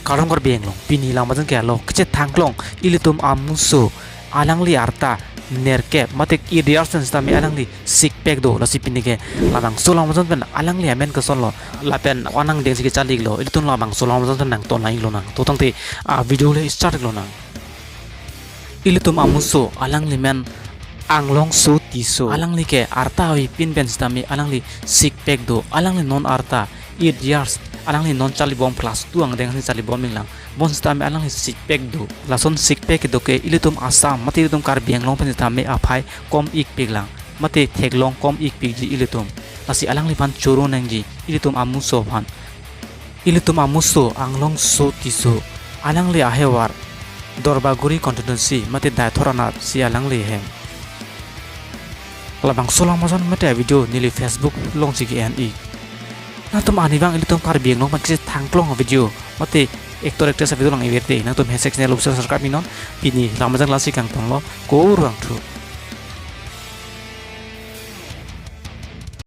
karong kor beng long pini lang majang kya lo kche thanglong ilitum amuso alangli arta nerke matik ideation sta me alangli sik pek do la sipini ke labang solang majang pen alangli amen ka solo lapen onang deng sik chalik lo ilitum labang solang majang nang ton lai lo nang to tangte video le start lo nang ilitum amuso alangli men anglong so tiso alangli ke arta oi pin ben sta me alangli sik pek do alangli non arta years alangli non chali bom plus tu ang deng chali bom minglang bon sta me alangli sik pek do lason sik pek do ke ilitum asam mati ilitum kar biang long pen ta me aphai kom ik pek lang mati thek long kom ik pek ji ilitum lasi alangli pan choro nang ji ilitum amuso phan ilitum amuso anglong so tiso alangli ahewar dorbaguri constituency mati dai thorana si alangli hem labang solang masan mate video nili Facebook long sigi ni na tum anibang ilitum kar biang long makse thangklong video mate actor actress video lang iwerte na tum hesek ne lobser sarkap minon pini lamajang lasi kang tonglo ko urang thu